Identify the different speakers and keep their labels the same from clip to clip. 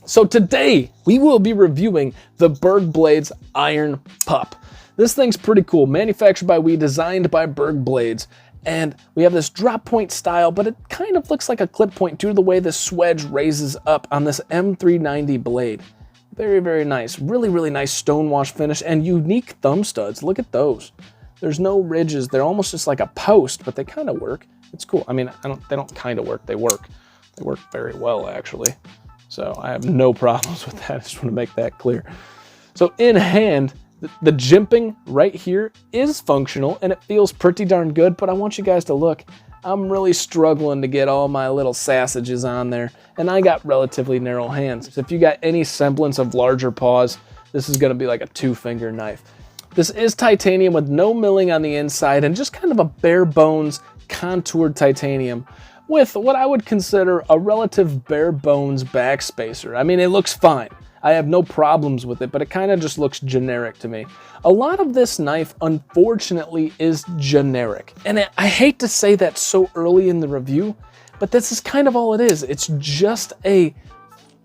Speaker 1: So today we will be reviewing the Berg Blades Iron Pup. This thing's pretty cool, manufactured by designed by Berg Blades. And we have this drop point style, but it kind of looks like a clip point due to the way the swedge raises up on this M390 blade. Very, very nice. Really, really nice stonewash finish and unique thumb studs. Look at those. There's no ridges. They're almost just like a post, but they kind of work. It's cool. I mean, they don't kind of work. They work. They work very well, actually. So I have no problems with that. I just want to make that clear. So in hand, the jimping right here is functional and it feels pretty darn good, but I want you guys to look. I'm really struggling to get all my little sausages on there, and I got relatively narrow hands. So if you got any semblance of larger paws, this is going to be like a 2-finger knife. This is titanium with no milling on the inside and just kind of a bare bones contoured titanium with what I would consider a relative bare bones backspacer. I mean, it looks fine. I have no problems with it, but it kind of just looks generic to me. A lot of this knife, unfortunately, is generic. And I hate to say that so early in the review, but this is kind of all it is. It's just a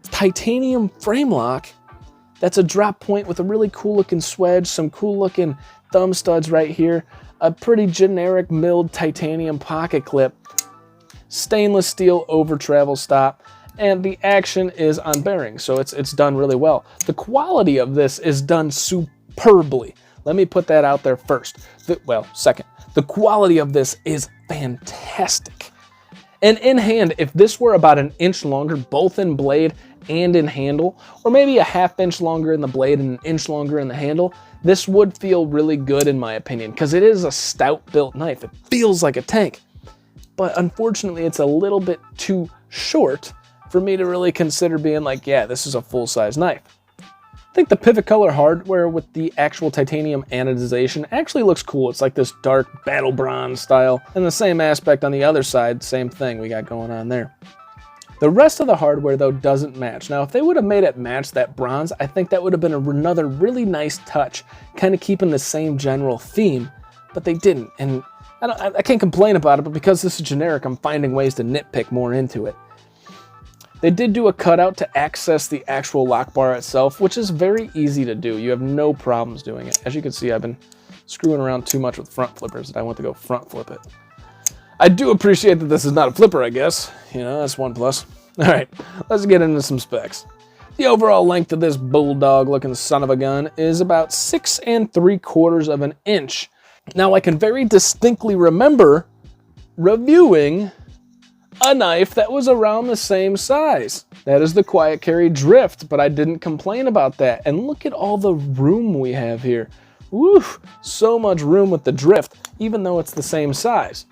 Speaker 1: titanium frame lock that's a drop point with a really cool looking swedge, some cool looking thumb studs right here, a pretty generic milled titanium pocket clip, stainless steel over travel stop, and the action is on bearing, so it's done really well. The quality of this is done superbly. Let me put that out there first. Second. The quality of this is fantastic. And in hand, if this were about an inch longer, both in blade and in handle, or maybe a ½ inch longer in the blade and an inch longer in the handle, this would feel really good in my opinion, because it is a stout built knife. It feels like a tank. But unfortunately, it's a little bit too short for me to really consider being like, yeah, this is a full-size knife. I think the pivot color hardware with the actual titanium anodization actually looks cool. It's like this dark battle bronze style. And the same aspect on the other side, same thing we got going on there. The rest of the hardware, though, doesn't match. Now, if they would have made it match that bronze, I think that would have been another really nice touch, kind of keeping the same general theme, but they didn't. And I can't complain about it, but because this is generic, I'm finding ways to nitpick more into it. They did do a cutout to access the actual lock bar itself, which is very easy to do. You have no problems doing it. As you can see, I've been screwing around too much with front flippers and I want to go front flip it. I do appreciate that this is not a flipper, I guess. You know, that's one plus. All right, let's get into some specs. The overall length of this bulldog-looking son of a gun is about 6 3/4 inches. Now, I can very distinctly remember reviewing a knife that was around the same size. That is the Quiet Carry Drift, but I didn't complain about that. And look at all the room we have here. Woo, so much room with the Drift, even though it's the same size.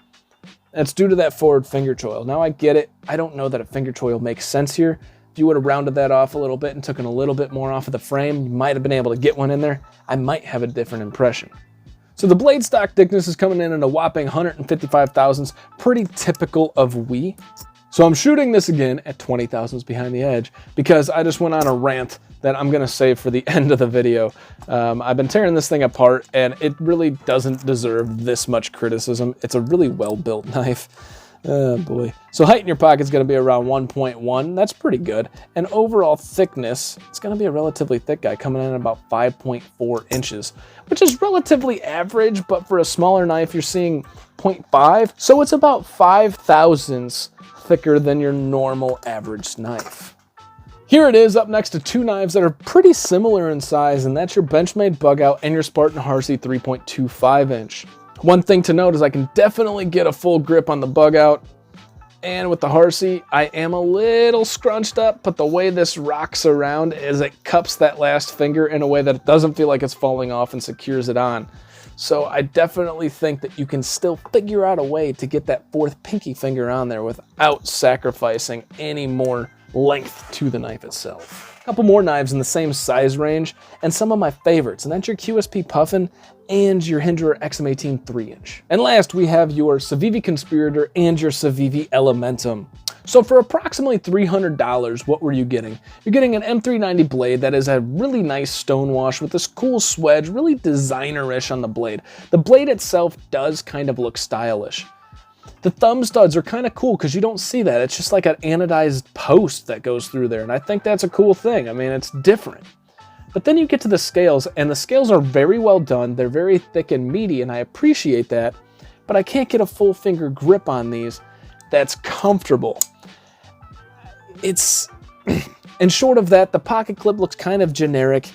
Speaker 1: That's due to that forward finger choil. Now I get it. I don't know that a finger choil makes sense here. If you would have rounded that off a little bit and taken a little bit more off of the frame, you might have been able to get one in there. I might have a different impression. So the blade stock thickness is coming in at a whopping 155 thousandths, pretty typical of WE. So I'm shooting this again at 20 thousandths behind the edge because I just went on a rant that I'm gonna save for the end of the video. I've been tearing this thing apart and it really doesn't deserve this much criticism. It's a really well-built knife. Oh boy. So height in your pocket is going to be around 1.1. That's pretty good. And overall thickness, it's going to be a relatively thick guy, coming in at about 5.4 inches, which is relatively average, but for a smaller knife, you're seeing 0.5. So it's about 5 thousandths thicker than your normal average knife. Here it is up next to two knives that are pretty similar in size, and that's your Benchmade Bug Out and your Spartan Harsey 3.25 inch. One thing to note is I can definitely get a full grip on the Bug Out, and with the Harsey, I am a little scrunched up, but the way this rocks around is it cups that last finger in a way that it doesn't feel like it's falling off and secures it on. So I definitely think that you can still figure out a way to get that fourth pinky finger on there without sacrificing any more length to the knife itself. A couple more knives in the same size range, and some of my favorites, and that's your QSP Puffin and your Hindra XM18 3-inch. And last, we have your Civivi Conspirator and your Civivi Elementum. So for approximately $300, what were you getting? You're getting an M390 blade that is a really nice stonewash with this cool swedge, really designer-ish on the blade. The blade itself does kind of look stylish. The thumb studs are kind of cool because you don't see that. It's just like an anodized post that goes through there, and I think that's a cool thing. I mean, it's different. But then you get to the scales, and the scales are very well done. They're very thick and meaty, and I appreciate that, but I can't get a full finger grip on these that's comfortable. It's, and short of that, the pocket clip looks kind of generic.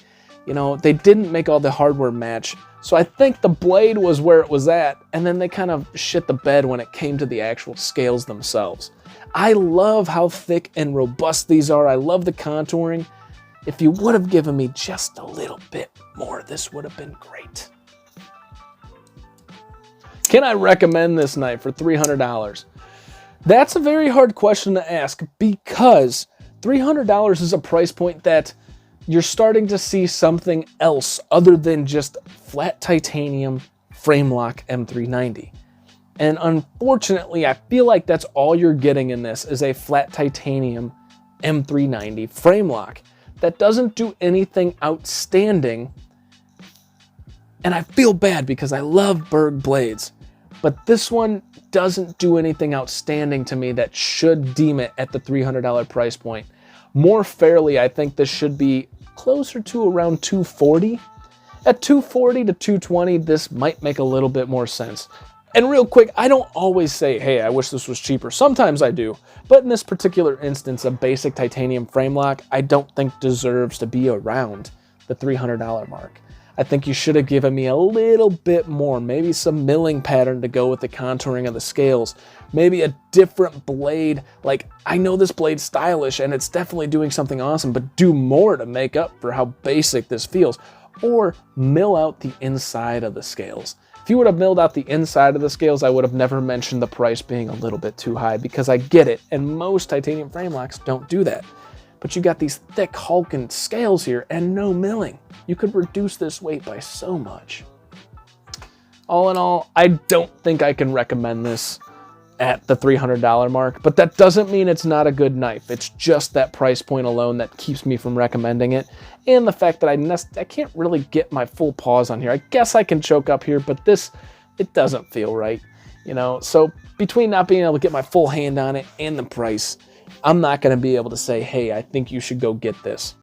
Speaker 1: You know, they didn't make all the hardware match. So I think the blade was where it was at, and then they kind of shit the bed when it came to the actual scales themselves. I love how thick and robust these are. I love the contouring. If you would have given me just a little bit more, this would have been great. Can I recommend this knife for $300? That's a very hard question to ask because $300 is a price point that you're starting to see something else other than just flat titanium frame lock M390. And unfortunately, I feel like that's all you're getting in this is a flat titanium M390 frame lock that doesn't do anything outstanding. And I feel bad because I love Berg Blades, but this one doesn't do anything outstanding to me that should deem it at the $300 price point. More fairly, I think this should be closer to around $240. At $240 to $220, this might make a little bit more sense. And real quick, I don't always say, hey, I wish this was cheaper. Sometimes I do, but in this particular instance, a basic titanium frame lock, I don't think deserves to be around the $300 mark. I think you should have given me a little bit more, maybe some milling pattern to go with the contouring of the scales, maybe a different blade. Like, I know this blade's stylish and it's definitely doing something awesome, but do more to make up for how basic this feels, or mill out the inside of the scales. If you would have milled out the inside of the scales, I would have never mentioned the price being a little bit too high because I get it, and most titanium frame locks don't do that. But you got these thick hulking scales here and no milling. You could reduce this weight by so much. All in all, I don't think I can recommend this at the $300 mark, but that doesn't mean it's not a good knife. It's just that price point alone that keeps me from recommending it, and the fact that I can't really get my full paws on here. I guess I can choke up here, but this, it doesn't feel right, you know? So between not being able to get my full hand on it and the price, I'm not going to be able to say, hey, I think you should go get this.